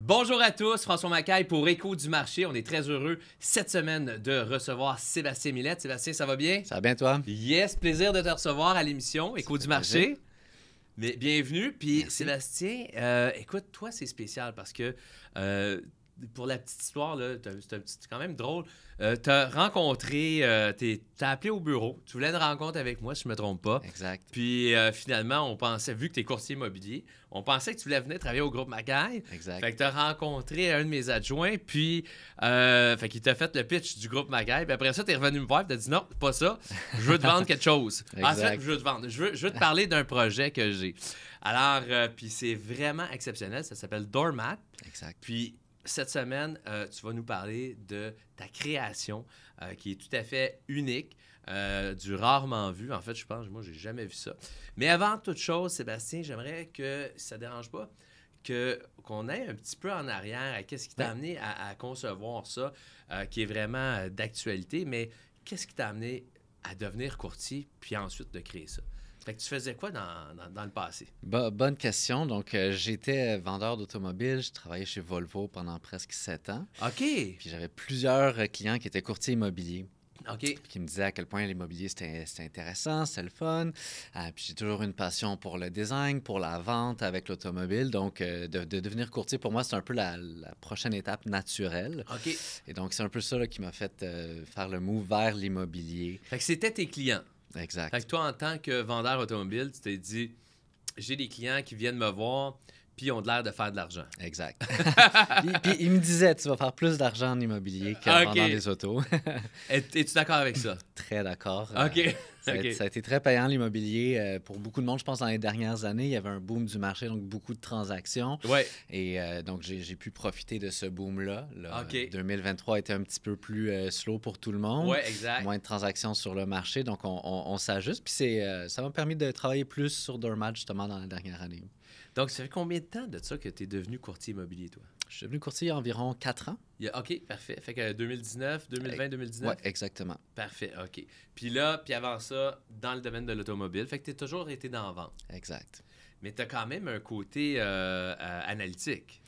Bonjour à tous, François Macaille pour Écho du marché. On est très heureux cette semaine de recevoir Sébastien Millette. Sébastien, ça va bien? Ça va bien, toi? Yes, plaisir de te recevoir à l'émission Écho du marché. Mais bienvenue. Puis Merci. Sébastien, écoute, toi, c'est spécial parce que pour la petite histoire, là, c'est quand même drôle. Tu as rencontré, t'as appelé au bureau. Tu voulais une rencontre avec moi, si je ne me trompe pas. Exact. Puis finalement, on pensait, vu que tu es courtier immobilier, on pensait que tu voulais venir travailler au groupe Macaille. Exact. Fait que tu as rencontré un de mes adjoints, puis fait qu'il t'a fait le pitch du groupe Macaille. Puis après ça, tu es revenu me voir et tu as dit non, c'est pas ça. Je veux te vendre quelque chose. En fait, je veux te vendre. Je veux te parler d'un projet que j'ai. Alors, puis c'est vraiment exceptionnel. Ça s'appelle Doormat. Exact. Puis cette semaine, tu vas nous parler de ta création qui est tout à fait unique, du rarement vu. En fait, je pense, moi, j'ai jamais vu ça. Mais avant toute chose, Sébastien, j'aimerais que, si ça ne dérange pas, qu'on aille un petit peu en arrière à qu'est-ce qui t'a amené à concevoir ça, qui est vraiment d'actualité, mais qu'est-ce qui t'a amené à devenir courtier, puis ensuite de créer ça? Fait que tu faisais quoi dans le passé? Bonne question. Donc, j'étais vendeur d'automobile. Je travaillais chez Volvo pendant presque 7 ans. OK. Puis j'avais plusieurs clients qui étaient courtiers immobiliers. OK. Puis qui me disaient à quel point l'immobilier, c'était intéressant, c'était le fun. Puis j'ai toujours une passion pour le design, pour la vente avec l'automobile. Donc, de devenir courtier, pour moi, c'est un peu la prochaine étape naturelle. OK. Et donc, c'est un peu ça là, qui m'a fait faire le move vers l'immobilier. Fait que c'était tes clients. Exact. Fait que toi, en tant que vendeur automobile, tu t'es dit, j'ai des clients qui viennent me voir, puis ils ont l'air de faire de l'argent. Exact. puis il me disait, tu vas faire plus d'argent en immobilier qu'en vendant des autos. Es-tu d'accord avec ça? Très d'accord. OK. Ça a été très payant, l'immobilier. Pour beaucoup de monde, je pense, dans les dernières années, il y avait un boom du marché, donc beaucoup de transactions. Ouais. Et donc, j'ai pu profiter de ce boom-là. OK. 2023 a été un petit peu plus slow pour tout le monde. Ouais, exact. Moins de transactions sur le marché, donc on s'ajuste. Puis ça m'a permis de travailler plus sur Doormat, justement, dans la dernière année. Donc, ça fait combien de temps de ça que tu es devenu courtier immobilier, toi? Je suis devenu courtier il y a environ 4 ans. OK, parfait. Fait que 2019, 2020, 2019? Oui, exactement. Parfait, OK. Puis là, puis avant ça, dans le domaine de l'automobile, fait que tu as toujours été dans la vente. Exact. Mais tu as quand même un côté analytique.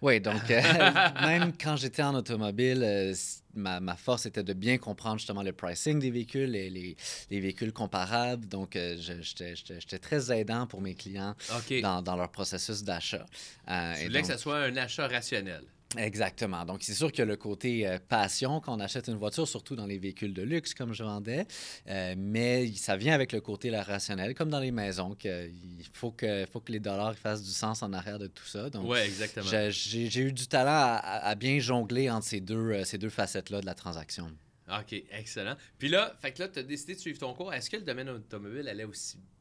Oui, donc même quand j'étais en automobile, ma force était de bien comprendre justement le pricing des véhicules et les véhicules comparables. Donc, j'étais très aidant pour mes clients dans leur processus d'achat. Tu voulais que ça soit un achat rationnel. Exactement. Donc, c'est sûr qu'il y a le côté passion quand on achète une voiture, surtout dans les véhicules de luxe, comme je vendais. Mais ça vient avec le côté rationnel, comme dans les maisons, qu'il faut que les dollars fassent du sens en arrière de tout ça. Donc, oui, exactement. J'ai eu du talent à bien jongler entre ces deux facettes-là de la transaction. OK, excellent. Puis là, fait que là, tu as décidé de suivre ton cours. Est-ce que le domaine automobile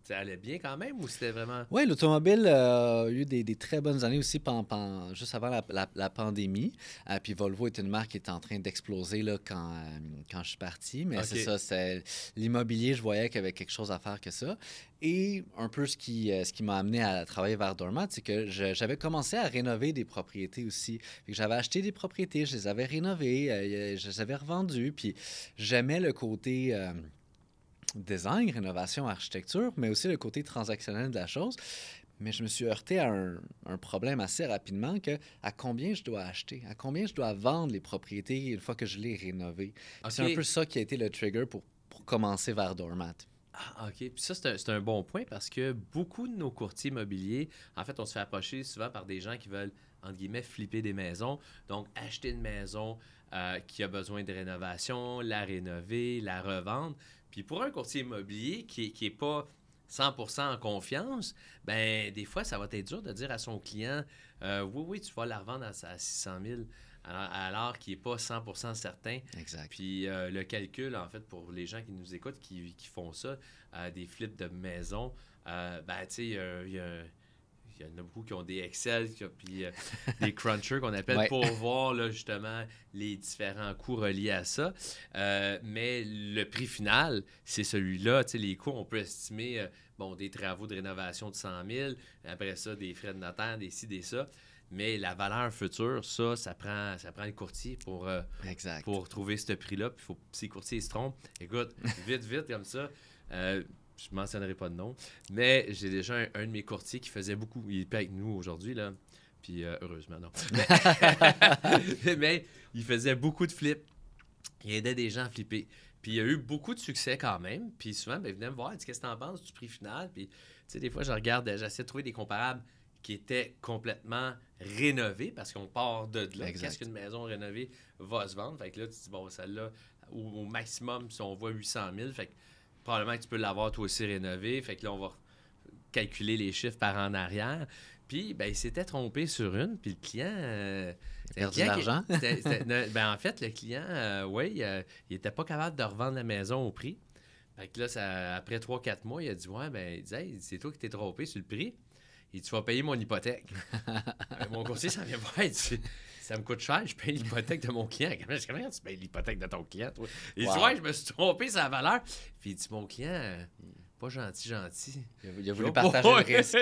ça allait bien quand même ou c'était vraiment... Oui, l'automobile a eu des très bonnes années aussi juste avant la pandémie. Puis Volvo est une marque qui est en train d'exploser là, quand je suis parti. Mais c'est ça, c'est l'immobilier, je voyais qu'il y avait quelque chose à faire que ça. Et un peu ce qui m'a amené à travailler vers Doormat, c'est que j'avais commencé à rénover des propriétés aussi. J'avais acheté des propriétés, je les avais rénovées, je les avais revendues. Puis j'aimais le côté... design, rénovation, architecture, mais aussi le côté transactionnel de la chose. Mais je me suis heurté à un problème assez rapidement à combien je dois acheter, à combien je dois vendre les propriétés une fois que je les rénovées. Okay. C'est un peu ça qui a été le trigger pour commencer vers Doormat. Ah, OK. Puis ça, c'est un bon point parce que beaucoup de nos courtiers immobiliers, en fait, on se fait approcher souvent par des gens qui veulent, entre guillemets, flipper des maisons. Donc, acheter une maison qui a besoin de rénovation, la rénover, la revendre. Puis pour un courtier immobilier qui est pas 100% en confiance, ben des fois, ça va être dur de dire à son client oui, tu vas la revendre à 600 000 alors qu'il n'est pas 100% certain. Exact. Puis le calcul, en fait, pour les gens qui nous écoutent, qui font ça, des flips de maison, ben tu sais, il y en a beaucoup qui ont des Excel, puis des crunchers qu'on appelle pour voir là, justement les différents coûts reliés à ça. Mais le prix final, c'est celui-là. Les coûts, on peut estimer des travaux de rénovation de 100 000, après ça, des frais de notaire, des ci, des ça. Mais la valeur future, ça prend le courtier pour trouver ce prix-là. Puis si le courtier se trompe, écoute, vite comme ça. Je ne mentionnerai pas de nom, mais j'ai déjà un de mes courtiers qui faisait beaucoup. Il est avec nous aujourd'hui, là. Puis heureusement, non. Mais il faisait beaucoup de flips. Il aidait des gens à flipper. Puis il a eu beaucoup de succès quand même. Puis souvent, il venait me voir, il dit qu'est-ce que t'en penses du prix final. Puis, tu sais, des fois, je regarde, j'essaie de trouver des comparables qui étaient complètement rénovés parce qu'on part de là. Exact. Qu'est-ce qu'une maison rénovée va se vendre? Fait que là, tu te dis, bon, celle-là, au maximum, si on voit 800 000, fait que probablement que tu peux l'avoir toi aussi rénové. Fait que là, on va calculer les chiffres par en arrière. Puis, ben, il s'était trompé sur une, puis le client... il a perdu de l'argent? En fait, le client, oui, il était pas capable de revendre la maison au prix. Fait que là, après 3-4 mois, il a dit, ouais, ben, il dit, hey, c'est toi qui t'es trompé sur le prix. Et tu vas payer mon hypothèque. Mon conseiller s'en vient voir, il dit, ça me coûte cher, je paye l'hypothèque de mon client. Comment tu payes l'hypothèque de ton client, toi? Il dit, ouais, je me suis trompé sur la valeur. Puis il dit, mon client... pas gentil. Il a voulu partager le risque.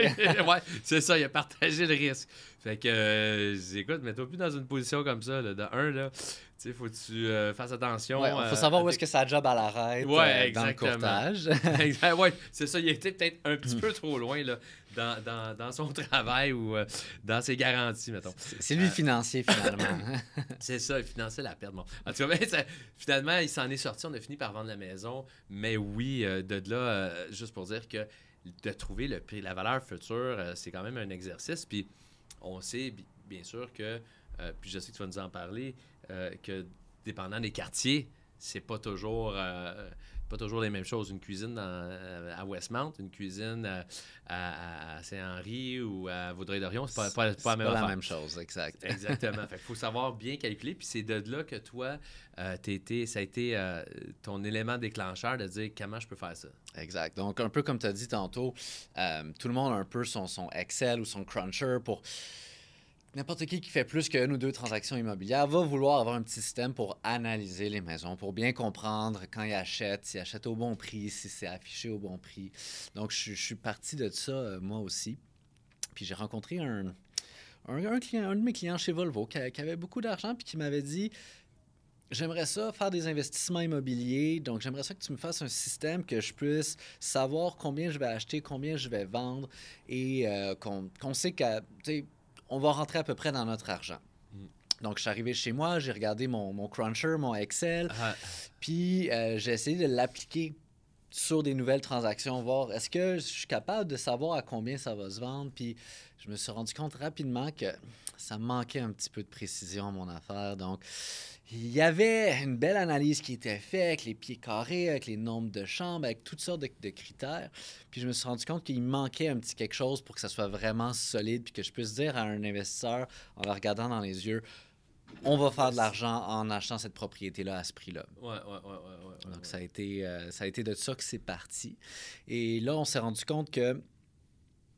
Ouais, c'est ça, il a partagé le risque. Fait que, écoute, mets-toi plus dans une position comme ça. Là. De un, là, tu sais, faut que tu fasses attention. Ouais, il faut savoir où est-ce que sa job à l'arrêt dans le courtage. Ouais, c'est ça, il était peut-être un petit peu trop loin là, dans son travail ou dans ses garanties, mettons. C'est lui le financier, finalement. C'est ça, il finançait la perte. Bon. En tout cas, finalement, il s'en est sorti. On a fini par vendre la maison. Mais oui, de là, juste pour dire que de trouver le prix, la valeur future, c'est quand même un exercice. Puis on sait, bien sûr, que, puis je sais que tu vas nous en parler, que dépendant des quartiers, c'est pas toujours les mêmes choses. Une cuisine à Westmount, une cuisine à Saint-Henri ou à Vaudreuil-Dorion, c'est pas la même chose, exact. Exactement. Fait qu'il faut savoir bien calculer. Puis c'est de là que toi, ça a été ton élément déclencheur de dire comment je peux faire ça. Exact. Donc, un peu comme tu as dit tantôt, tout le monde a un peu son Excel ou son Cruncher pour... N'importe qui fait plus qu'une ou deux transactions immobilières va vouloir avoir un petit système pour analyser les maisons, pour bien comprendre quand il achète, s'il achète au bon prix, si c'est affiché au bon prix. Donc, je suis parti de ça, moi aussi. Puis j'ai rencontré un client, un de mes clients chez Volvo qui avait beaucoup d'argent puis qui m'avait dit « J'aimerais ça faire des investissements immobiliers, donc j'aimerais ça que tu me fasses un système que je puisse savoir combien je vais acheter, combien je vais vendre et qu'on sait qu'on va rentrer à peu près dans notre argent. » Donc, je suis arrivé chez moi, j'ai regardé mon Cruncher, mon Excel, puis j'ai essayé de l'appliquer sur des nouvelles transactions, voir est-ce que je suis capable de savoir à combien ça va se vendre. Puis, je me suis rendu compte rapidement que ça me manquait un petit peu de précision, mon affaire. Donc, il y avait une belle analyse qui était faite avec les pieds carrés, avec les nombres de chambres, avec toutes sortes de critères. Puis je me suis rendu compte qu'il manquait un petit quelque chose pour que ça soit vraiment solide puis que je puisse dire à un investisseur, en le regardant dans les yeux, on va faire de l'argent en achetant cette propriété-là à ce prix-là. Ouais. Donc, ça a été de ça que c'est parti. Et là, on s'est rendu compte qu'il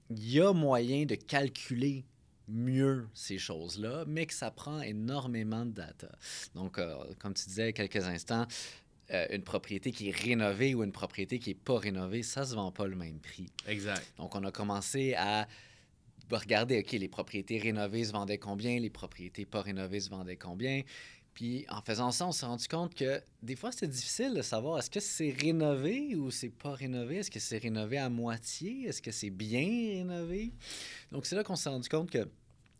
y a moyen de calculer mieux ces choses-là, mais que ça prend énormément de data. Donc, comme tu disais il y a quelques instants, une propriété qui est rénovée ou une propriété qui n'est pas rénovée, ça ne se vend pas le même prix. Exact. Donc, on a commencé à regarder, OK, les propriétés rénovées se vendaient combien, les propriétés pas rénovées se vendaient combien. Puis, en faisant ça, on s'est rendu compte que des fois, c'était difficile de savoir est-ce que c'est rénové ou c'est pas rénové? Est-ce que c'est rénové à moitié? Est-ce que c'est bien rénové? Donc, c'est là qu'on s'est rendu compte que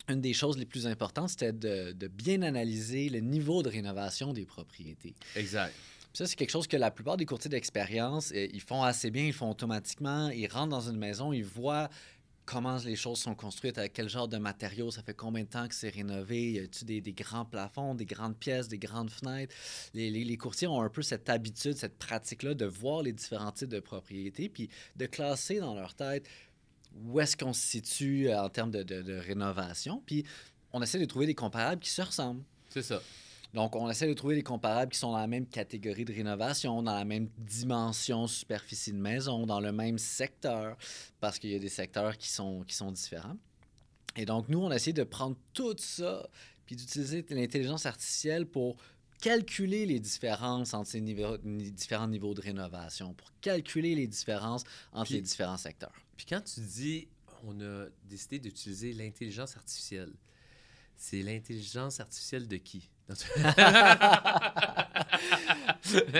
une des choses les plus importantes, c'était de bien analyser le niveau de rénovation des propriétés. Exact. Puis ça, c'est quelque chose que la plupart des courtiers d'expérience, ils font assez bien, ils font automatiquement. Ils rentrent dans une maison, ils voient comment les choses sont construites, avec quel genre de matériaux, ça fait combien de temps que c'est rénové, y a-t-il des grands plafonds, des grandes pièces, des grandes fenêtres. Les courtiers ont un peu cette habitude, cette pratique-là de voir les différents types de propriétés, puis de classer dans leur tête où est-ce qu'on se situe en termes de rénovation, puis on essaie de trouver des comparables qui se ressemblent. C'est ça. Donc, on essaie de trouver des comparables qui sont dans la même catégorie de rénovation, dans la même dimension, superficie de maison, dans le même secteur, parce qu'il y a des secteurs qui sont différents. Et donc, nous, on a essayé de prendre tout ça, puis d'utiliser l'intelligence artificielle pour calculer les différences entre ces différents niveaux de rénovation, pour calculer les différences entre les différents secteurs. Puis quand tu dis, on a décidé d'utiliser l'intelligence artificielle, c'est l'intelligence artificielle de qui?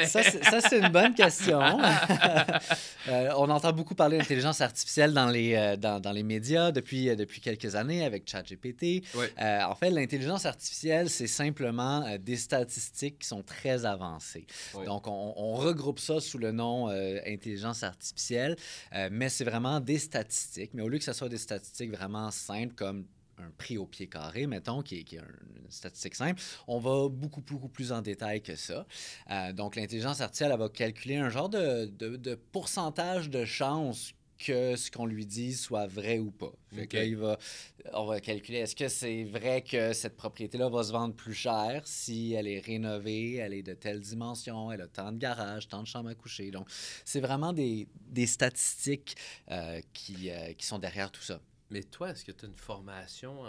Ça, c'est une bonne question. On entend beaucoup parler d'intelligence artificielle dans les médias depuis quelques années avec ChatGPT. Ouais. En fait, l'intelligence artificielle, c'est simplement des statistiques qui sont très avancées. Ouais. Donc, on regroupe ça sous le nom intelligence artificielle, mais c'est vraiment des statistiques. Mais au lieu que ce soit des statistiques vraiment simples comme un prix au pied carré, mettons, qui est une statistique simple, on va beaucoup plus en détail que ça. Donc, l'intelligence artificielle, elle va calculer un genre de pourcentage de chances que ce qu'on lui dise soit vrai ou pas. Okay. On va calculer, est-ce que c'est vrai que cette propriété-là va se vendre plus cher si elle est rénovée, elle est de telle dimension, elle a tant de garages, tant de chambres à coucher. Donc, c'est vraiment des statistiques qui sont derrière tout ça. Mais toi, est-ce que tu as une formation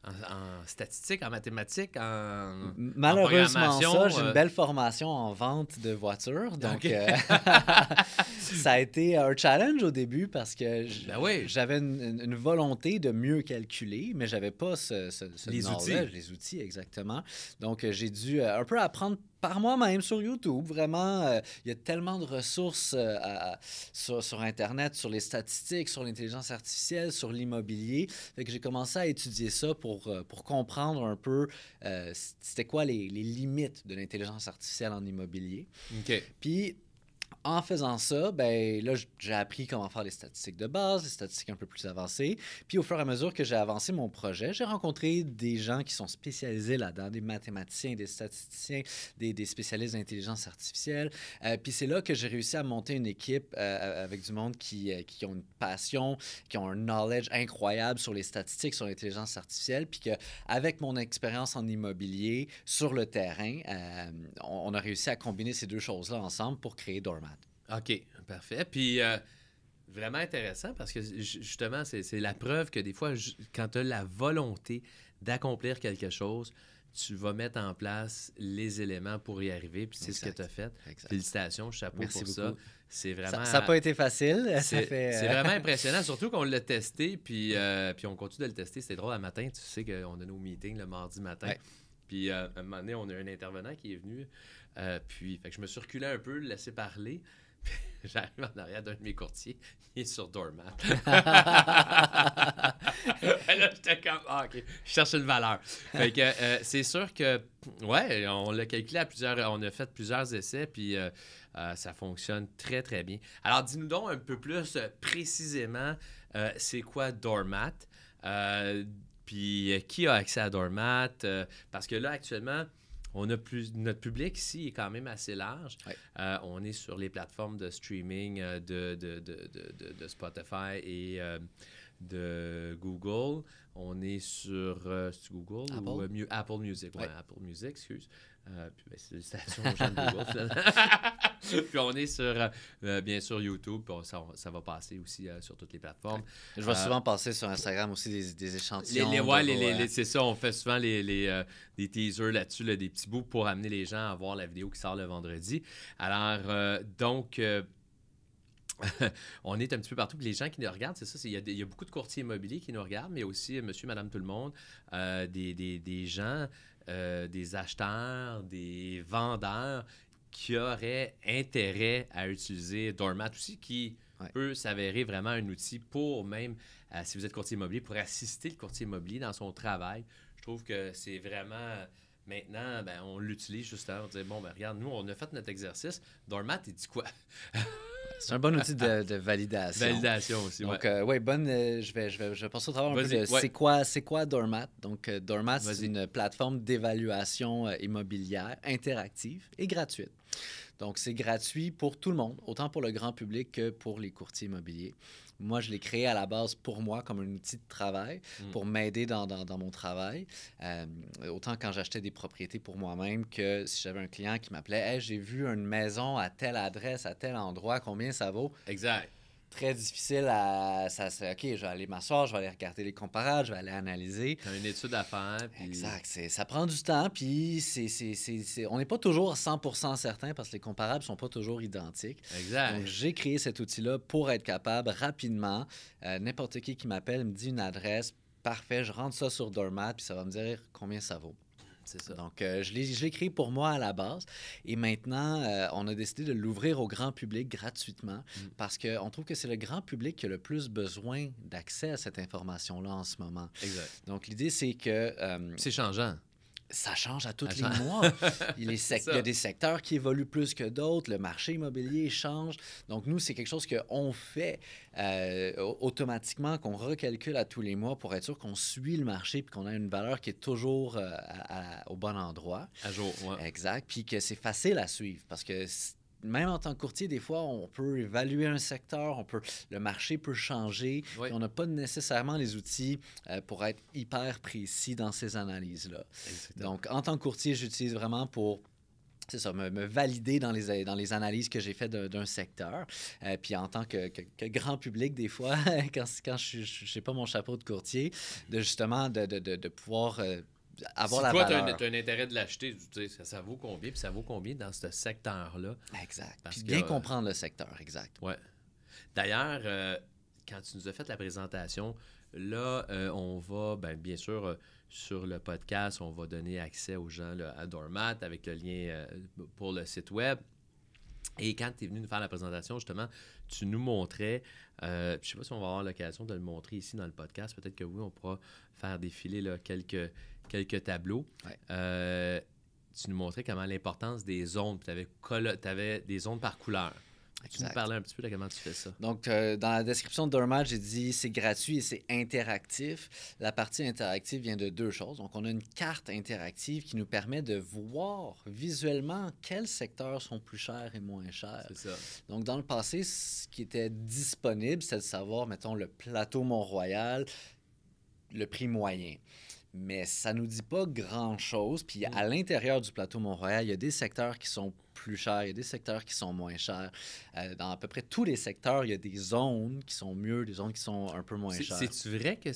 en statistique, en mathématiques, Malheureusement, programmation? j'ai une belle formation en vente de voitures. Donc, Okay. ça a été un challenge au début parce que oui. j'avais une volonté de mieux calculer, mais je n'avais pas les outils. Les outils, exactement. Donc, j'ai dû un peu apprendre par moi-même sur YouTube. Vraiment, il y a tellement de ressources sur Internet, sur les statistiques, sur l'intelligence artificielle, sur l'immobilier. Fait que j'ai commencé à étudier ça pour comprendre un peu c'était quoi les limites de l'intelligence artificielle en immobilier. OK. Puis, en faisant ça, ben là, j'ai appris comment faire les statistiques de base, les statistiques un peu plus avancées. Puis au fur et à mesure que j'ai avancé mon projet, j'ai rencontré des gens qui sont spécialisés là-dedans, des mathématiciens, des statisticiens, des spécialistes d'intelligence artificielle. Puis c'est là que j'ai réussi à monter une équipe avec du monde qui ont une passion, qui ont un knowledge incroyable sur les statistiques, sur l'intelligence artificielle. Puis qu'avec mon expérience en immobilier sur le terrain, on a réussi à combiner ces deux choses-là ensemble pour créer Doormat. OK, parfait. Puis, vraiment intéressant parce que, justement, c'est la preuve que des fois, quand tu as la volonté d'accomplir quelque chose, tu vas mettre en place les éléments pour y arriver. Puis, c'est ce que tu as fait. Exact. Félicitations, chapeau. Merci pour beaucoup. Ça. C'est vraiment... Ça n'a pas été facile. C'est vraiment impressionnant, surtout qu'on l'a testé, puis on continue de le tester. C'était drôle, le matin, tu sais qu'on a nos meetings le mardi matin. Ouais. Puis, à un moment donné, on a un intervenant qui est venu. Puis, fait que je me suis reculé un peu, le laissé parler. J'arrive en arrière d'un de mes courtiers, il est sur Doormat. Là, j'étais comme, OK, je cherchais une valeur. Fait que c'est sûr que, ouais, on l'a calculé on a fait plusieurs essais, puis ça fonctionne très, très bien. Alors, dis-nous donc un peu plus précisément, c'est quoi Doormat? Puis qui a accès à Doormat? Parce que là, actuellement, notre public ici est quand même assez large. Ouais. On est sur les plateformes de streaming de Spotify et de Google. On est sur Google Apple? Ou Apple Music. Ouais, Apple Music, excuse. Puis c'est une station aux gens de Google, finalement. Puis on est sur, bien sûr, YouTube. Puis ça va passer aussi sur toutes les plateformes. Je vais souvent passer sur Instagram aussi des échantillons. C'est ça. On fait souvent des teasers là-dessus, là, des petits bouts pour amener les gens à voir la vidéo qui sort le vendredi. Alors, donc... on est un petit peu partout. Puis les gens qui nous regardent, c'est ça. Il y a beaucoup de courtiers immobiliers qui nous regardent, mais aussi monsieur, madame, tout le monde, des gens, des acheteurs, des vendeurs qui auraient intérêt à utiliser Doormat aussi, qui peut s'avérer vraiment un outil pour même, si vous êtes courtier immobilier, pour assister le courtier immobilier dans son travail. Je trouve que c'est vraiment... Maintenant, on l'utilise justement. On dit, bon, regarde, nous, on a fait notre exercice. Doormat, il dit quoi? C'est un bon outil de validation. Validation aussi, oui. Donc, je vais passer au travers un peu de c'est quoi Doormat. Donc, Doormat, c'est une plateforme d'évaluation immobilière interactive et gratuite. Donc, c'est gratuit pour tout le monde, autant pour le grand public que pour les courtiers immobiliers. Moi, je l'ai créé à la base pour moi comme un outil de travail, pour m'aider dans mon travail. Autant quand j'achetais des propriétés pour moi-même que si j'avais un client qui m'appelait « Hey, j'ai vu une maison à telle adresse, à tel endroit, combien ça vaut? » Exact. Très difficile à... OK, je vais aller m'asseoir, je vais aller regarder les comparables, je vais aller analyser. Tu as une étude à faire. Puis... Exact. Ça prend du temps, puis on n'est pas toujours 100% certain parce que les comparables ne sont pas toujours identiques. Exact. Donc, j'ai créé cet outil-là pour être capable rapidement, n'importe qui m'appelle, me dit une adresse, parfait, je rentre ça sur Doormat, puis ça va me dire combien ça vaut. C'est ça. Donc, je l'ai créé pour moi à la base. Et maintenant, on a décidé de l'ouvrir au grand public gratuitement parce qu'on trouve que c'est le grand public qui a le plus besoin d'accès à cette information-là en ce moment. Exact. Donc, l'idée, c'est que... c'est changeant. Ça change à tous les mois. Il y a des secteurs qui évoluent plus que d'autres. Le marché immobilier change. Donc, nous, c'est quelque chose qu'on fait automatiquement, qu'on recalcule à tous les mois pour être sûr qu'on suit le marché puis qu'on a une valeur qui est toujours au bon endroit. À jour, oui. Exact. Puis que c'est facile à suivre parce que... Même en tant que courtier, des fois, on peut évaluer un secteur, le marché peut changer. Oui. On n'a pas nécessairement les outils pour être hyper précis dans ces analyses-là. Exactement. Donc, en tant que courtier, j'utilise vraiment pour... C'est ça, me valider dans les analyses que j'ai faites d'un secteur. Puis en tant que grand public, des fois, quand je n'ai pas mon chapeau de courtier, justement de pouvoir... avoir la valeur. Toi, tu as un intérêt de l'acheter, tu sais, ça vaut combien, puis ça vaut combien dans ce secteur-là. Exact. Puis bien comprendre le secteur, exact. Oui. D'ailleurs, quand tu nous as fait la présentation, là, on va, bien sûr, sur le podcast, on va donner accès aux gens là, à Doormat avec le lien pour le site web. Et quand tu es venu nous faire la présentation, justement, tu nous montrais, je ne sais pas si on va avoir l'occasion de le montrer ici dans le podcast, peut-être que oui, on pourra faire défiler là, quelques tableaux. Ouais. Tu nous montrais comment l'importance des zones, tu avais des zones par couleur. Tu nous parlais un petit peu de comment tu fais ça. Donc, dans la description de Doormat, j'ai dit c'est gratuit et c'est interactif. La partie interactive vient de deux choses. Donc, on a une carte interactive qui nous permet de voir visuellement quels secteurs sont plus chers et moins chers. C'est ça. Donc, dans le passé, ce qui était disponible, c'était de savoir, mettons, le plateau Mont-Royal, le prix moyen. Mais ça ne nous dit pas grand-chose. Puis à l'intérieur du plateau Mont-Royal, il y a des secteurs qui sont plus chers, il y a des secteurs qui sont moins chers. Dans à peu près tous les secteurs, il y a des zones qui sont mieux, des zones qui sont un peu moins chères. C'est-tu vrai que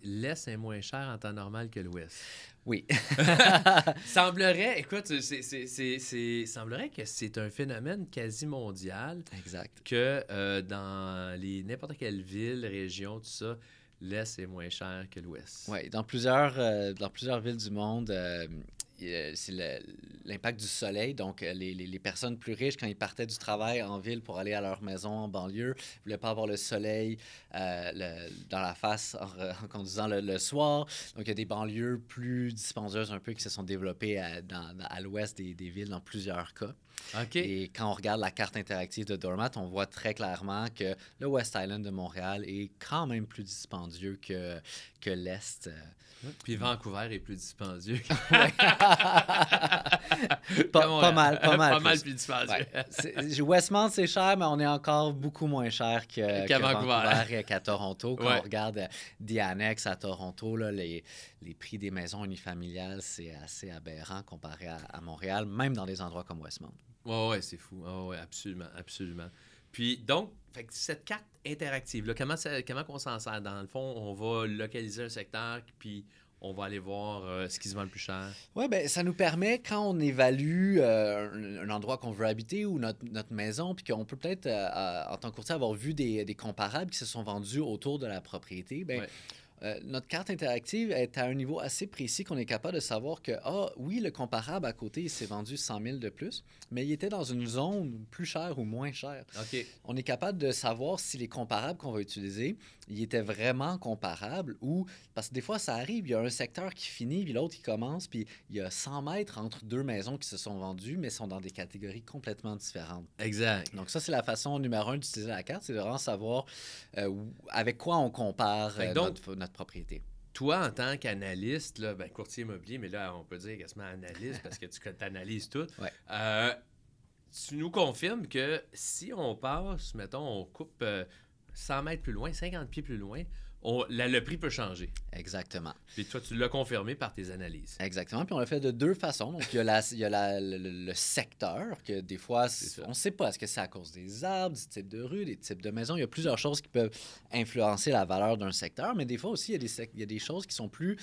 l'Est est moins cher en temps normal que l'Ouest? Oui. Semblerait, écoute, semblerait que c'est un phénomène quasi mondial. Exact. Que dans n'importe quelle ville, région, tout ça, l'Est est moins cher que l'Ouest. Oui, dans plusieurs villes du monde, c'est l'impact du soleil. Donc, les personnes plus riches, quand ils partaient du travail en ville pour aller à leur maison en banlieue, ne voulaient pas avoir le soleil dans la face en conduisant le soir. Donc, il y a des banlieues plus dispendieuses un peu qui se sont développées à l'ouest des villes dans plusieurs cas. Okay. Et quand on regarde la carte interactive de Doormat, on voit très clairement que le West Island de Montréal est quand même plus dispendieux que l'Est. Puis Vancouver est plus dispendieux. pas mal plus dispendieux. Ouais. Westmount, c'est cher, mais on est encore beaucoup moins cher qu'à Vancouver et qu'à Toronto. Quand on regarde The Annex à Toronto, là, les prix des maisons unifamiliales, c'est assez aberrant comparé à Montréal, même dans des endroits comme Westmount. Oui, c'est fou. Oui, absolument, absolument. Puis donc, cette carte interactive-là, comment on s'en sert? Dans le fond, on va localiser un secteur, puis on va aller voir ce qui se vend le plus cher. Oui, bien, ça nous permet, quand on évalue un endroit qu'on veut habiter ou notre maison, puis qu'on peut peut-être, en tant que courtier, avoir vu des comparables qui se sont vendus autour de la propriété, bien, notre carte interactive est à un niveau assez précis qu'on est capable de savoir que, oui, le comparable à côté, il s'est vendu 100 000 de plus, mais il était dans une zone plus chère ou moins chère. Okay. On est capable de savoir si les comparables qu'on va utiliser, ils étaient vraiment comparables ou... Parce que des fois, ça arrive, il y a un secteur qui finit, puis l'autre qui commence, puis il y a 100 mètres entre deux maisons qui se sont vendues, mais sont dans des catégories complètement différentes. Exact. Donc ça, c'est la façon numéro 1 d'utiliser la carte, c'est de vraiment savoir avec quoi on compare notre propriété. Toi, en tant qu'analyste, là, courtier immobilier, mais là, on peut dire quasiment analyste parce que tu analyses tout. Ouais. Tu nous confirmes que si on passe, mettons, on coupe 100 mètres plus loin, 50 pieds plus loin, le prix peut changer. Exactement. Puis toi, tu l'as confirmé par tes analyses. Exactement. Puis on l'a fait de deux façons. Donc, il y a le secteur, que des fois, on ne sait pas. Est-ce que c'est à cause des arbres, du type de rue, des types de maisons? Il y a plusieurs choses qui peuvent influencer la valeur d'un secteur. Mais des fois aussi, il y a des choses qui sont plus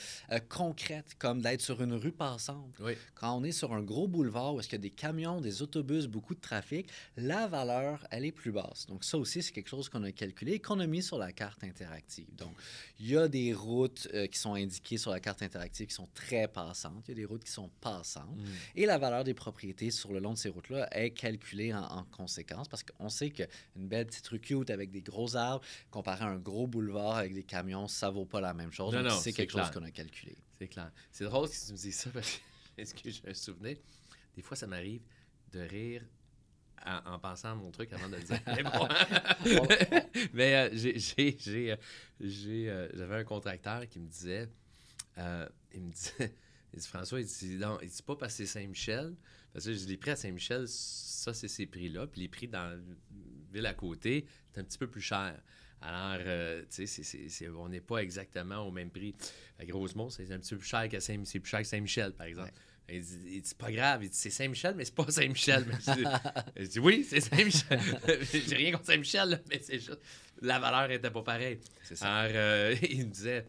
concrètes, comme d'être sur une rue passante. Oui. Quand on est sur un gros boulevard où est-ce qu'il y a des camions, des autobus, beaucoup de trafic, la valeur, elle est plus basse. Donc, ça aussi, c'est quelque chose qu'on a calculé et qu'on a mis sur la carte interactive. Donc, il y a des routes qui sont indiquées sur la carte interactive qui sont très passantes. Il y a des routes qui sont passantes. Et la valeur des propriétés sur le long de ces routes-là est calculée en conséquence parce qu'on sait qu'une belle petite rue cute avec des gros arbres, comparé à un gros boulevard avec des camions, ça vaut pas la même chose. Donc, c'est quelque chose qu'on a calculé. C'est clair. C'est drôle que tu me dises ça parce que, est-ce que j'ai un souvenir? Des fois, ça m'arrive de rire en pensant à mon truc avant de le dire. Mais bon. Mais j'avais un contracteur qui me disait, il dit, François, il dit, non, il dit pas parce que c'est Saint-Michel, parce que les prix à Saint-Michel, ça, c'est ces prix-là, puis les prix dans la ville à côté, c'est un petit peu plus cher. Alors, tu sais, on n'est pas exactement au même prix. À Rosemont, c'est un petit peu plus cher que Saint-Michel, par exemple. Ouais. Il dit, c'est pas grave. Il dit, c'est Saint-Michel, mais c'est pas Saint-Michel. Je dis, oui, c'est Saint-Michel. J'ai rien contre Saint-Michel, là, mais c'est juste, la valeur était pas pareille. C'est ça. Alors, il me disait,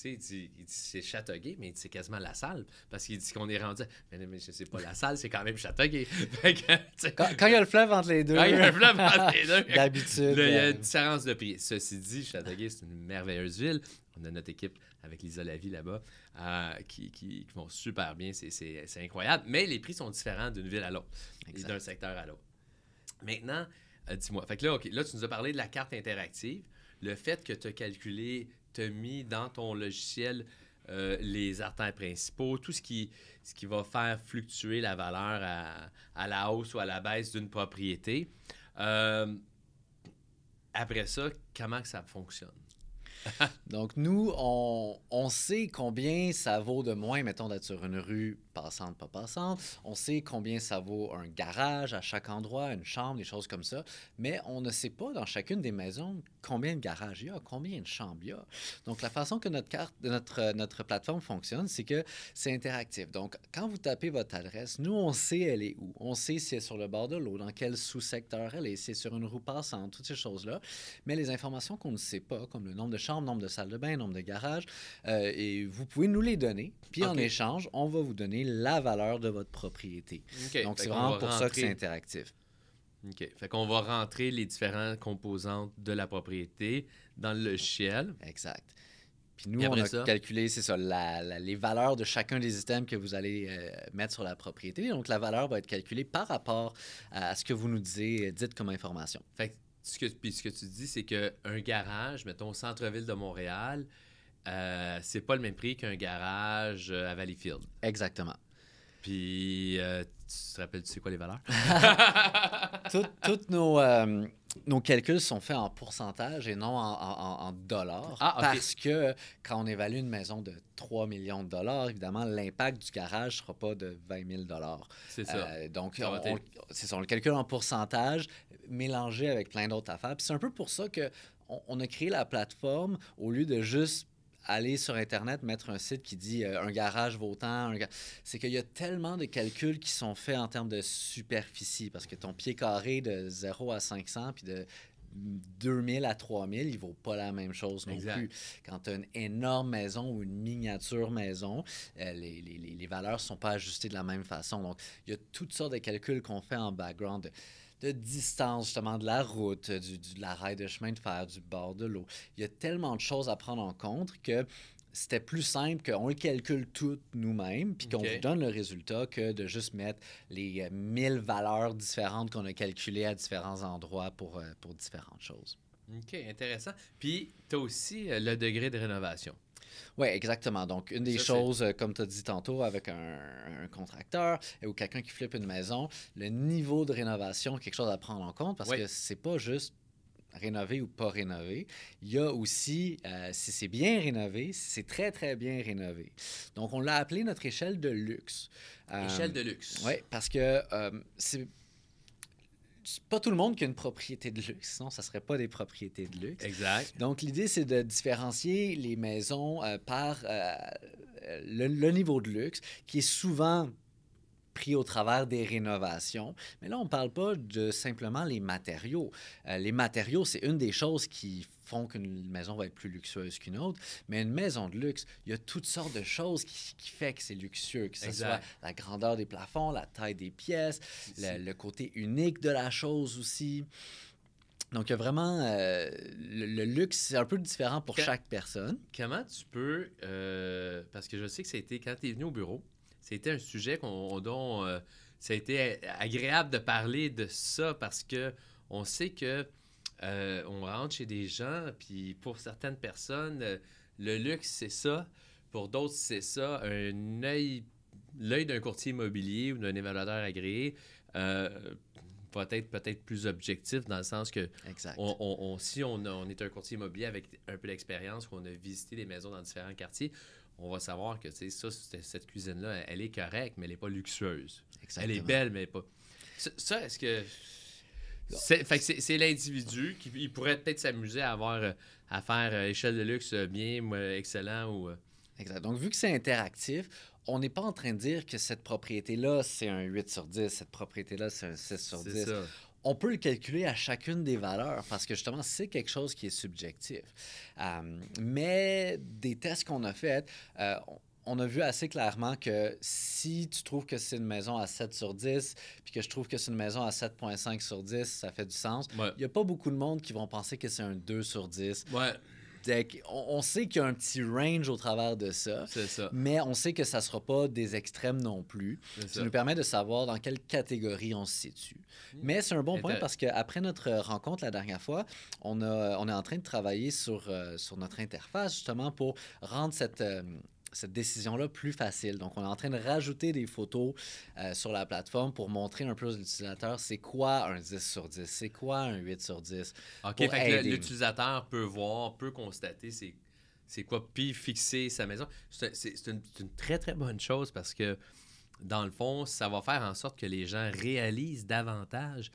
il dit, c'est Châteauguay, mais c'est quasiment La Salle. Parce qu'il dit qu'on est rendu. Mais je sais pas, La Salle, c'est quand même Châteauguay. Quand il y a le fleuve entre les deux. Quand il y a le fleuve entre les deux. D'habitude. Il y a une différence de prix. Ceci dit, Châteauguay, c'est une merveilleuse ville. On a notre équipe avec Lisa Lavie là-bas qui vont super bien. C'est incroyable. Mais les prix sont différents d'une ville à l'autre et d'un secteur à l'autre. Maintenant, dis-moi. Fait que là, là, tu nous as parlé de la carte interactive. Le fait que tu as calculé, tu as mis dans ton logiciel les artères principaux, tout ce qui va faire fluctuer la valeur à la hausse ou à la baisse d'une propriété. Après ça, comment que ça fonctionne? Donc, nous, on sait combien ça vaut de moins, mettons, d'être sur une rue passante, pas passante. On sait combien ça vaut un garage à chaque endroit, une chambre, des choses comme ça. Mais on ne sait pas dans chacune des maisons combien de garages il y a, combien de chambres il y a. Donc, la façon que notre plateforme fonctionne, c'est que c'est interactif. Donc, quand vous tapez votre adresse, nous, on sait elle est où. On sait si elle est sur le bord de l'eau, dans quel sous-secteur elle est, si c'est sur une rue passante, toutes ces choses-là. Mais les informations qu'on ne sait pas, comme le nombre de chambres, nombre de salles de bain, nombre de garages, et vous pouvez nous les donner. Puis en échange, on va vous donner la valeur de votre propriété. Donc, c'est vraiment pour ça que c'est interactif. OK. Fait qu'on va rentrer les différentes composantes de la propriété dans le logiciel. Exact. Puis nous, on a calculé, c'est ça, les valeurs de chacun des items que vous allez mettre sur la propriété. Donc, la valeur va être calculée par rapport à ce que vous nous dites comme information. Fait que ce que tu dis, c'est qu'un garage, mettons, au centre-ville de Montréal, c'est pas le même prix qu'un garage à Valleyfield. Exactement. Puis, tu te rappelles, tu sais quoi les valeurs? Toutes nos calculs sont faits en pourcentage et non en dollars. Ah, okay. Parce que quand on évalue une maison de 3 millions de dollars, évidemment, l'impact du garage ne sera pas de 20 000 dollars. C'est ça. Donc, c'est ça, on le calcule en pourcentage mélangé avec plein d'autres affaires. Puis c'est un peu pour ça qu'on a créé la plateforme au lieu de juste aller sur Internet, mettre un site qui dit un garage vaut tant. C'est qu'il y a tellement de calculs qui sont faits en termes de superficie, parce que ton pied carré de 0 à 500, puis de 2000 à 3000, il ne vaut pas la même chose non plus. Quand tu as une énorme maison ou une miniature maison, les valeurs ne sont pas ajustées de la même façon. Donc, il y a toutes sortes de calculs qu'on fait en background de distance, justement, de la route, de la rail de chemin de fer, du bord de l'eau. Il y a tellement de choses à prendre en compte que c'était plus simple qu'on le calcule tout nous-mêmes puis qu'on vous donne le résultat que de juste mettre les 1000 valeurs différentes qu'on a calculées à différents endroits pour différentes choses. OK, intéressant. Puis, tu as aussi le degré de rénovation. Oui, exactement. Donc, une des choses, comme tu as dit tantôt, avec un contracteur ou quelqu'un qui flippe une maison, le niveau de rénovation, quelque chose à prendre en compte parce que c'est pas juste rénover ou pas rénover. Il y a aussi, si c'est bien rénové, si c'est très, très bien rénové. Donc, on l'a appelé notre échelle de luxe. Échelle de luxe. Oui, parce que c'est pas tout le monde qui a une propriété de luxe, sinon ça ne serait pas des propriétés de luxe. Exact. Donc, l'idée, c'est de différencier les maisons par le niveau de luxe, qui est souvent pris au travers des rénovations. Mais là, on ne parle pas de simplement les matériaux. Les matériaux, c'est une des choses qui font qu'une maison va être plus luxueuse qu'une autre. Mais une maison de luxe, il y a toutes sortes de choses qui fait que c'est luxueux, que ce soit la grandeur des plafonds, la taille des pièces, le côté unique de la chose aussi. Donc, il y a vraiment le luxe, c'est un peu différent pour chaque personne. Comment tu peux, parce que je sais que c'était quand tu es venu au bureau, c'était un sujet dont ça a été agréable de parler de ça parce que on sait que on rentre chez des gens, puis pour certaines personnes, le luxe, c'est ça. Pour d'autres, c'est ça. L'œil d'un courtier immobilier ou d'un évaluateur agréé va être peut-être plus objectif dans le sens que si on est un courtier immobilier avec un peu d'expérience, qu'on a visité des maisons dans différents quartiers, on va savoir que cette cuisine-là, elle est correcte, mais elle n'est pas luxueuse. Exactement. Elle est belle, mais pas... Ça, est-ce que... C'est l'individu qui pourrait peut-être s'amuser à faire échelle de luxe bien, excellent ou... Exact. Donc, vu que c'est interactif, on n'est pas en train de dire que cette propriété-là, c'est un 8 sur 10, cette propriété-là, c'est un 6 sur 10. C'est ça. On peut le calculer à chacune des valeurs parce que justement, c'est quelque chose qui est subjectif. Mais des tests qu'on a faits, on a vu assez clairement que si tu trouves que c'est une maison à 7 sur 10 puis que je trouve que c'est une maison à 7,5 sur 10, ça fait du sens. Il n'y a pas beaucoup de monde qui vont penser que c'est un 2 sur 10. Ouais. On sait qu'il y a un petit range au travers de ça, mais on sait que ça ne sera pas des extrêmes non plus. Ça nous permet de savoir dans quelle catégorie on se situe. Mais c'est un bon point parce qu'après notre rencontre la dernière fois, on est en train de travailler sur notre interface justement pour rendre cette décision-là plus facile. Donc, on est en train de rajouter des photos sur la plateforme pour montrer un peu aux utilisateurs c'est quoi un 10 sur 10, c'est quoi un 8 sur 10. OK, fait que l'utilisateur peut voir, peut constater c'est quoi, puis fixer sa maison. C'est une très, très bonne chose parce que, dans le fond, ça va faire en sorte que les gens réalisent davantage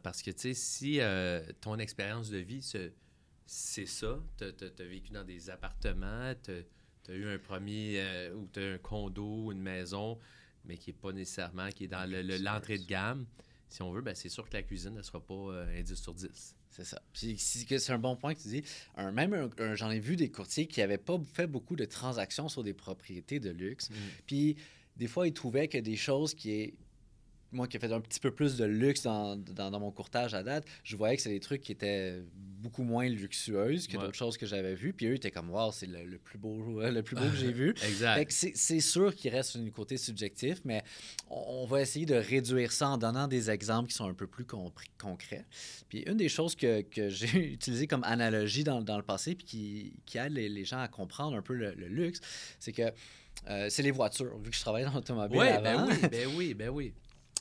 parce que, tu sais, si ton expérience de vie, c'est ça, tu as vécu dans des appartements, tu as eu un premier, ou tu as un condo, une maison, mais qui n'est pas nécessairement, qui est dans l'entrée de gamme. Si on veut, ben c'est sûr que la cuisine ne sera pas un 10 sur 10. C'est ça. Puis c'est un bon point que tu dis. J'en ai vu des courtiers qui n'avaient pas fait beaucoup de transactions sur des propriétés de luxe. Puis des fois, ils trouvaient que des choses moi qui ai fait un petit peu plus de luxe dans mon courtage à date, je voyais que c'est des trucs qui étaient beaucoup moins luxueuses que d'autres choses que j'avais vues. Puis eux étaient comme, wow, c'est le plus beau que j'ai vu. Exact. Fait que c'est sûr qu'il reste un côté subjectif, mais on va essayer de réduire ça en donnant des exemples qui sont un peu plus concrets. Puis une des choses que j'ai utilisées comme analogie dans le passé, puis qui aide les gens à comprendre un peu le luxe, c'est que c'est les voitures. Vu que je travaille dans l'automobile avant. Ben oui.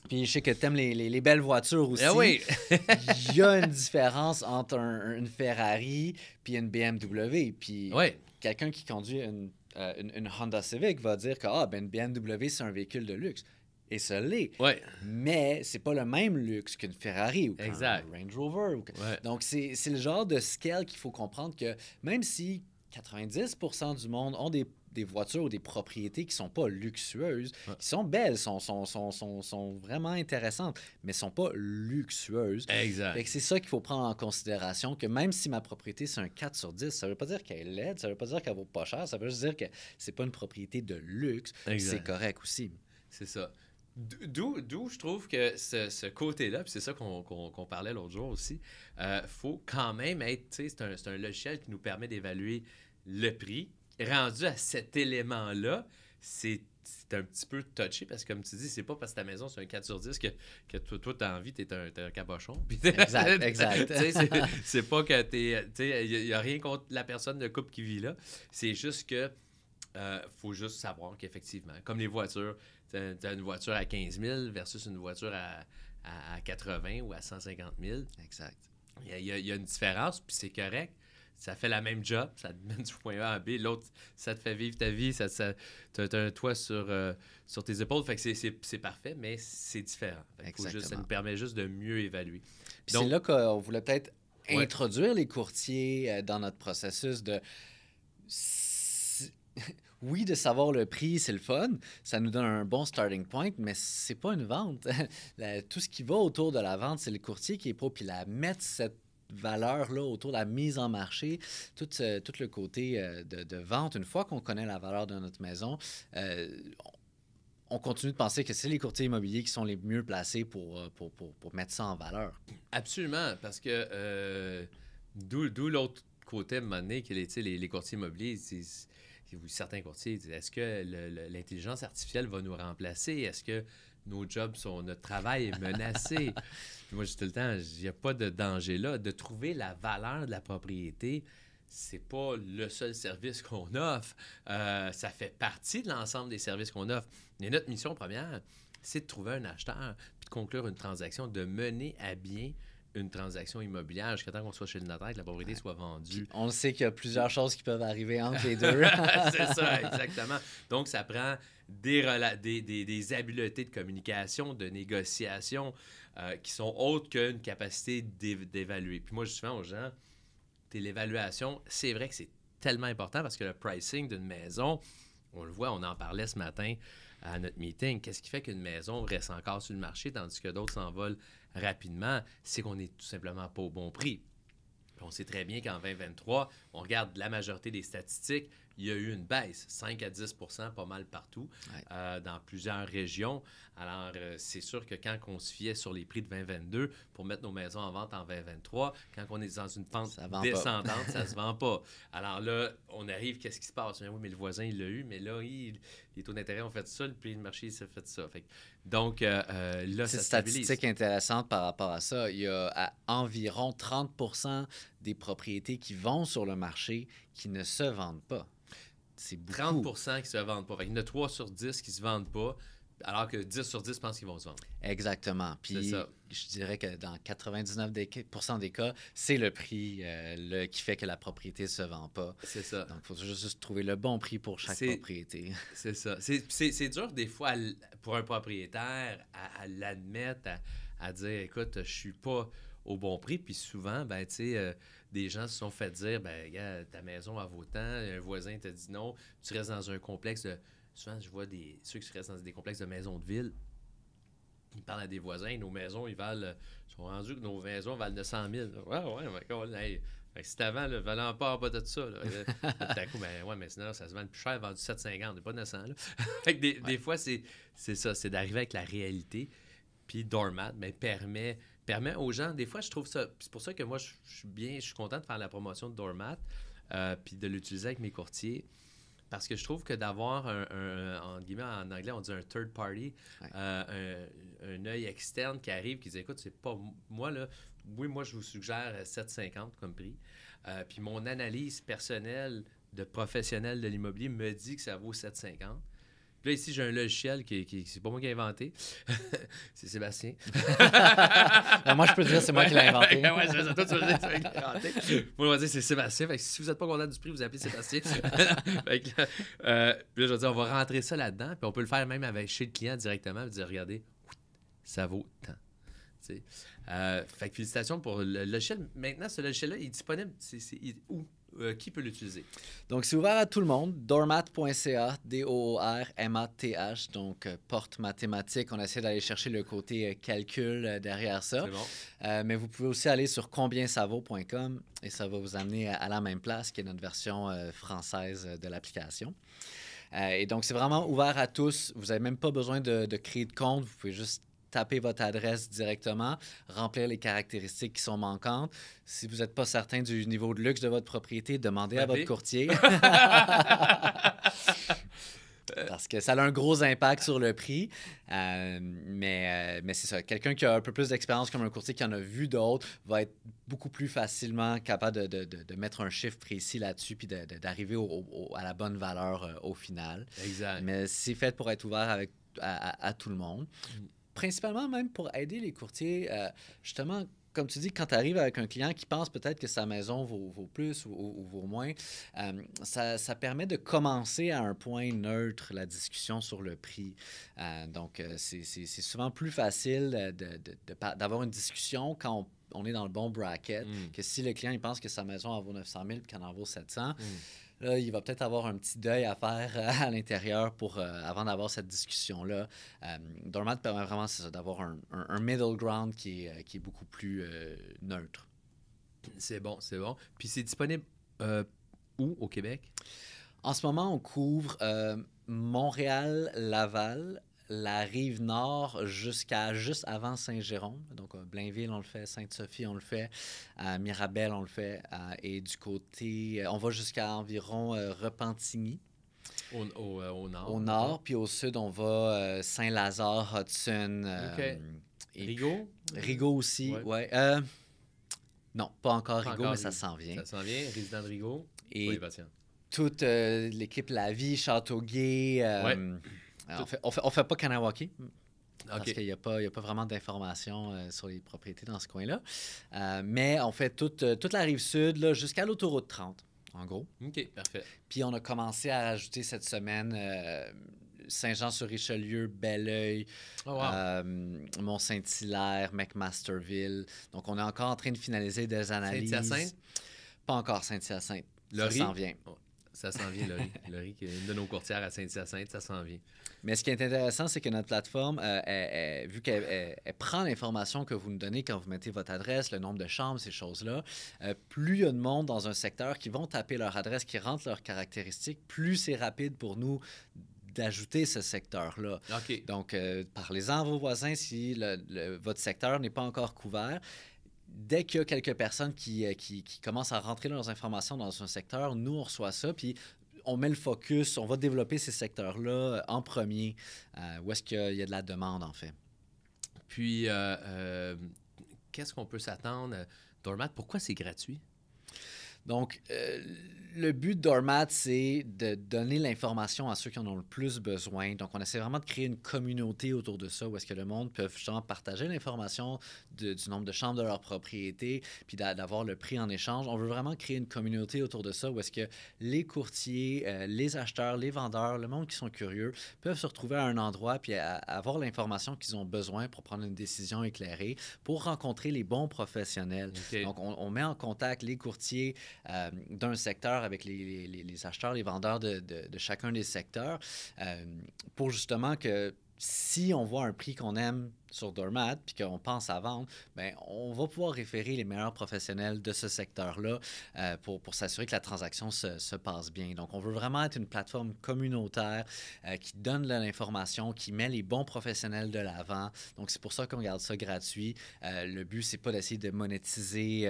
Puis je sais que tu aimes les belles voitures aussi. Oui. Il y a une différence entre une Ferrari puis une BMW. Puis quelqu'un qui conduit une Honda Civic va dire que une BMW, c'est un véhicule de luxe. Et ça l'est. Ouais. Mais c'est pas le même luxe qu'une Ferrari ou qu'un Range Rover. Donc, c'est le genre de scale qu'il faut comprendre que même si 90% du monde ont des voitures ou des propriétés qui sont pas luxueuses, qui sont belles, sont vraiment intéressantes, mais sont pas luxueuses. Exact. Fait que c'est ça qu'il faut prendre en considération, que même si ma propriété, c'est un 4 sur 10, ça veut pas dire qu'elle est laide, ça veut pas dire qu'elle vaut pas cher, ça veut juste dire que c'est pas une propriété de luxe. C'est correct aussi. C'est ça. D'où je trouve que ce côté-là, puis c'est ça qu'on parlait l'autre jour aussi, faut quand même être, tu sais, c'est un logiciel qui nous permet d'évaluer le prix. Rendu à cet élément-là, c'est un petit peu touché parce que, comme tu dis, c'est pas parce que ta maison, c'est un 4 sur 10 que toi t'as envie, t'es un cabochon. Exact. C'est pas que il n'y a rien contre la personne de couple qui vit là. C'est juste que faut juste savoir qu'effectivement, comme les voitures, t'as une voiture à 15 000 versus une voiture à 80 ou à 150 000. Exact. Il y a une différence, puis c'est correct. Ça fait la même job, ça te mène du point A à B. L'autre, ça te fait vivre ta vie, tu as un toit sur tes épaules. Fait que c'est parfait, mais c'est différent. Ça nous permet juste de mieux évaluer. Donc, c'est là qu'on voulait peut-être introduire les courtiers dans notre processus de... Oui, de savoir le prix, c'est le fun. Ça nous donne un bon starting point, mais c'est pas une vente. Tout ce qui va autour de la vente, c'est le courtier qui est pro. Puis mettre cette valeur-là autour de la mise en marché, tout le côté de vente. Une fois qu'on connaît la valeur de notre maison, on continue de penser que c'est les courtiers immobiliers qui sont les mieux placés pour mettre ça en valeur. Absolument, parce que d'où l'autre côté, à un moment donné, que les courtiers immobiliers, ou certains courtiers disent, est-ce que l'intelligence artificielle va nous remplacer? Est-ce que nos jobs notre travail est menacé? Moi, je dis tout le temps, il n'y a pas de danger là. De trouver la valeur de la propriété, c'est pas le seul service qu'on offre. Ça fait partie de l'ensemble des services qu'on offre. Mais notre mission première, c'est de trouver un acheteur, puis de conclure une transaction, de mener à bien une transaction immobilière jusqu'à temps qu'on soit chez le notaire, que la propriété soit vendue. Puis on sait qu'il y a plusieurs choses qui peuvent arriver entre les deux. C'est ça, exactement. Donc, ça prend des habiletés de communication, de négociation qui sont autres qu'une capacité d'évaluer. Puis moi, je dis souvent aux gens, l'évaluation, c'est vrai que c'est tellement important parce que le pricing d'une maison, on le voit, on en parlait ce matin à notre meeting. Qu'est-ce qui fait qu'une maison reste encore sur le marché tandis que d'autres s'envolent rapidement? C'est qu'on n'est tout simplement pas au bon prix. Puis on sait très bien qu'en 2023, on regarde la majorité des statistiques, il y a eu une baisse, 5 à 10 % pas mal partout, dans plusieurs régions. Alors, c'est sûr que quand on se fiait sur les prix de 2022 pour mettre nos maisons en vente en 2023, quand on est dans une pente descendante, ça ne se vend pas. Alors là, on arrive, qu'est-ce qui se passe? Oui, mais le voisin, il l'a eu, mais là, les taux d'intérêt ont fait ça, le prix du marché, il s'est fait ça. Donc, là, ça stabilise. C'est une statistique intéressante par rapport à ça. Il y a environ 30 % des propriétés qui vont sur le marché qui ne se vendent pas. C'est beaucoup. 30 % qui ne se vendent pas. Il y en a 3 sur 10 qui ne se vendent pas, alors que 10 sur 10 pensent qu'ils vont se vendre. Exactement. Puis je dirais que dans 99 % des cas, c'est le prix qui fait que la propriété ne se vend pas. C'est ça. Donc, il faut juste trouver le bon prix pour chaque propriété. C'est ça. C'est dur des fois pour un propriétaire à l'admettre, à dire, écoute, je ne suis pas au bon prix. Puis souvent, ben, tu sais, des gens se sont fait dire, ben, regarde, ta maison a vaut tant, un voisin t'a dit non, tu restes dans un complexe de... Souvent, je vois ceux qui restent dans des complexes de maisons de ville, ils parlent à des voisins, nos maisons, ils sont rendus que nos maisons valent 900 000. Ouais, si avant, le valant pas en bas de ça, là, tout à coup, ben ouais, mais sinon, ça se vend le plus cher, vendu 750, pas 900. Là. Des fois, c'est ça, c'est d'arriver avec la réalité. Puis Doormat, ben, permet aux gens, des fois, je trouve ça, c'est pour ça que moi, je suis content de faire la promotion de Doormat, puis de l'utiliser avec mes courtiers. Parce que je trouve que d'avoir en guillemets, en anglais, on dit un third party, un œil externe qui arrive, qui dit, écoute, c'est pas moi, là, oui, moi, je vous suggère 7,50 comme prix. Puis mon analyse personnelle de professionnel de l'immobilier me dit que ça vaut 7,50. Puis là, ici, j'ai un logiciel qui c'est pas moi qui l'ai inventé. C'est Sébastien. Moi, je peux te dire, c'est moi qui l'ai inventé. Ouais, c'est ça. Toi, tu vas dire, c'est moi qui l'ai inventé. Moi, on va dire, c'est Sébastien. Fait que si vous n'êtes pas content du prix, vous appelez Sébastien. Fait que, puis là, je vais dire, on va rentrer ça là-dedans. Puis on peut le faire même chez le client directement. Puis dire, regardez, ça vaut tant. Fait que félicitations pour le logiciel. Maintenant, ce logiciel-là, il est disponible. Où? Qui peut l'utiliser? Donc, c'est ouvert à tout le monde. Doormat.ca, D-O-O-R-M-A-T-H, donc porte mathématique. On essaie d'aller chercher le côté calcul derrière ça. C'est bon. Mais vous pouvez aussi aller sur combiensavo.com et ça va vous amener à la même place, qui est notre version française de l'application. Et donc, c'est vraiment ouvert à tous. Vous n'avez même pas besoin de créer de compte. Vous pouvez juste taper votre adresse directement, remplir les caractéristiques qui sont manquantes. Si vous n'êtes pas certain du niveau de luxe de votre propriété, demandez à votre courtier. Parce que ça a un gros impact sur le prix. Mais c'est ça. Quelqu'un qui a un peu plus d'expérience comme un courtier qui en a vu d'autres va être beaucoup plus facilement capable de mettre un chiffre précis là-dessus puis d'arriver à la bonne valeur au final. Exact. Mais c'est fait pour être ouvert à tout le monde. Principalement même pour aider les courtiers, justement, comme tu dis, quand tu arrives avec un client qui pense peut-être que sa maison vaut plus ou vaut moins, ça permet de commencer à un point neutre la discussion sur le prix. Donc, c'est souvent plus facile d'avoir une discussion quand on est dans le bon bracket que si le client il pense que sa maison en vaut 900 000 et qu'elle en vaut 700 Là, il va peut-être avoir un petit deuil à faire à l'intérieur avant d'avoir cette discussion-là. Doormat permet vraiment d'avoir un middle ground qui est beaucoup plus neutre. C'est bon, c'est bon. Puis c'est disponible où au Québec? En ce moment, on couvre Montréal, Laval, la rive nord jusqu'à juste avant Saint-Jérôme. Donc, Blainville, on le fait. Sainte-Sophie, on le fait. Mirabel, on le fait. Et du côté... on va jusqu'à environ Repentigny. Au nord. Au nord, puis au sud, on va Saint-Lazare, Hudson. Rigaud? Rigaud aussi, ouais. Non, pas encore Rigaud, mais ça s'en vient. Ça s'en vient, résident de Rigaud. Et toute l'équipe La Vie, Châteauguay. On fait pas Kanawake. Parce qu'il n'y a pas vraiment d'informations sur les propriétés dans ce coin-là. Mais on fait toute la rive sud là, jusqu'à l'autoroute 30, en gros. OK, parfait. Puis on a commencé à rajouter cette semaine Saint-Jean-sur-Richelieu, Belleuil, Mont-Saint-Hilaire, McMasterville. Donc, on est encore en train de finaliser des analyses. Saint-Hyacinthe? Pas encore Saint-Hyacinthe. Laurie? Ça s'en vient. Oh, ça s'en vient, Laurie. Laurie, qui est une de nos courtières à Saint-Hyacinthe, ça s'en vient. Mais ce qui est intéressant, c'est que notre plateforme, vu qu'elle prend l'information que vous nous donnez quand vous mettez votre adresse, le nombre de chambres, ces choses-là, plus il y a de monde dans un secteur qui vont taper leur adresse, qui rentrent leurs caractéristiques, plus c'est rapide pour nous d'ajouter ce secteur-là. Okay. Donc, parlez-en à vos voisins si votre secteur n'est pas encore couvert. Dès qu'il y a quelques personnes qui commencent à rentrer leurs informations dans un secteur, nous, on reçoit ça, puis on met le focus, on va développer ces secteurs-là en premier, où est-ce qu'il y a de la demande, en fait. Puis, qu'est-ce qu'on peut s'attendre? Doormat, pourquoi c'est gratuit? Donc, le but de Doormat, c'est de donner l'information à ceux qui en ont le plus besoin. Donc, on essaie vraiment de créer une communauté autour de ça, où est-ce que le monde peut justement partager l'information du nombre de chambres de leur propriété, puis d'avoir le prix en échange. On veut vraiment créer une communauté autour de ça, où est-ce que les courtiers, les acheteurs, les vendeurs, le monde qui sont curieux, peuvent se retrouver à un endroit, puis avoir l'information qu'ils ont besoin pour prendre une décision éclairée, pour rencontrer les bons professionnels. Okay. Donc, on met en contact les courtiers d'un secteur avec les acheteurs, les vendeurs de chacun des secteurs, pour justement que si on voit un prix qu'on aime sur Doormat puis qu'on pense à vendre, bien, on va pouvoir référer les meilleurs professionnels de ce secteur-là pour s'assurer que la transaction se passe bien. Donc, on veut vraiment être une plateforme communautaire qui donne de l'information, qui met les bons professionnels de l'avant. Donc, c'est pour ça qu'on garde ça gratuit. Le but, c'est pas d'essayer de monétiser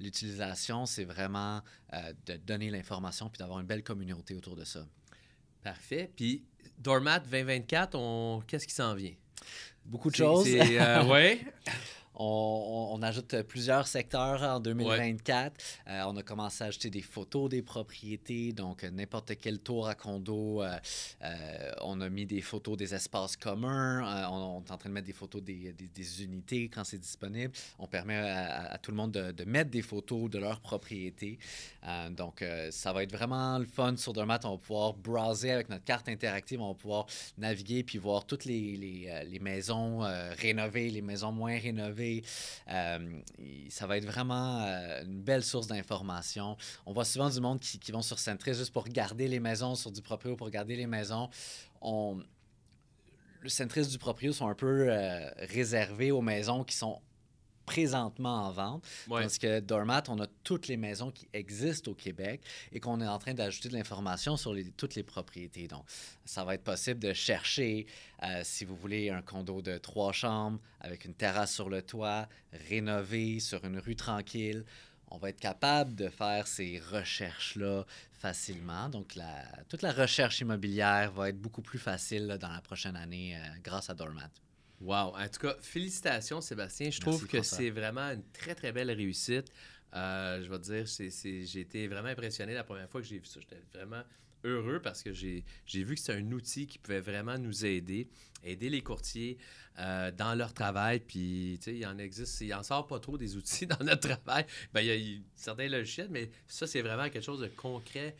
l'utilisation, c'est vraiment de donner l'information puis d'avoir une belle communauté autour de ça. Parfait. Puis, Doormat 2024, qu'est-ce qui s'en vient? Beaucoup de choses. Oui. On ajoute plusieurs secteurs en 2024. Ouais. On a commencé à ajouter des photos des propriétés, donc n'importe quel tour à condo. On a mis des photos des espaces communs. On est en train de mettre des photos des unités quand c'est disponible. On permet à tout le monde de mettre des photos de leur propriété. Donc, ça va être vraiment le fun sur Doormat. On va pouvoir browser avec notre carte interactive. On va pouvoir naviguer puis voir toutes les maisons rénovées, les maisons moins rénovées. Ça va être vraiment une belle source d'information. On voit souvent du monde qui vont sur Centris juste pour regarder les maisons, sur du proprio pour regarder les maisons. Le Centris du proprio sont un peu réservés aux maisons qui sont présentement en vente, parce que Doormat, on a toutes les maisons qui existent au Québec et qu'on est en train d'ajouter de l'information sur toutes les propriétés. Donc, ça va être possible de chercher, si vous voulez, un condo de 3 chambres avec une terrasse sur le toit, rénové sur une rue tranquille. On va être capable de faire ces recherches-là facilement. Donc, toute la recherche immobilière va être beaucoup plus facile là, dans la prochaine année grâce à Doormat. Wow! En tout cas, félicitations, Sébastien. Je trouve que c'est vraiment une très, très belle réussite. Je vais te dire, j'ai été vraiment impressionné la première fois que j'ai vu ça. J'étais vraiment heureux parce que j'ai vu que c'est un outil qui pouvait vraiment nous aider les courtiers dans leur travail. Puis, tu sais, il en sort pas trop des outils dans notre travail. Bien, il y a certains logiciels, mais ça, c'est vraiment quelque chose de concret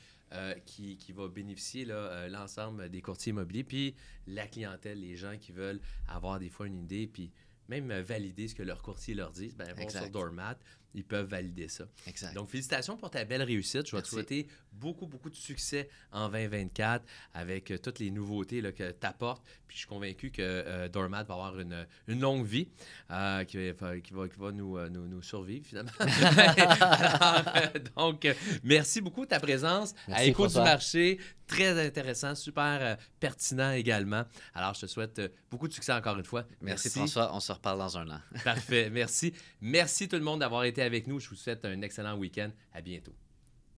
qui va bénéficier l'ensemble des courtiers immobiliers, puis la clientèle, les gens qui veulent avoir des fois une idée, puis même valider ce que leur courtier leur dit, bien, vont sur Doormat, ils peuvent valider ça. Exact. Donc, félicitations pour ta belle réussite. Je vais te souhaiter beaucoup, beaucoup de succès en 2024 avec toutes les nouveautés là, que tu apportes. Puis, je suis convaincu que Doormat va avoir une longue vie qui va nous survivre, finalement. Alors, donc, merci beaucoup de ta présence. Merci, à Écoute du François. marché. Très intéressant, super pertinent également. Alors, je te souhaite beaucoup de succès encore une fois. Merci François, on se reparle dans un an. Parfait, merci. Merci tout le monde d'avoir été avec nous. Je vous souhaite un excellent week-end. À bientôt.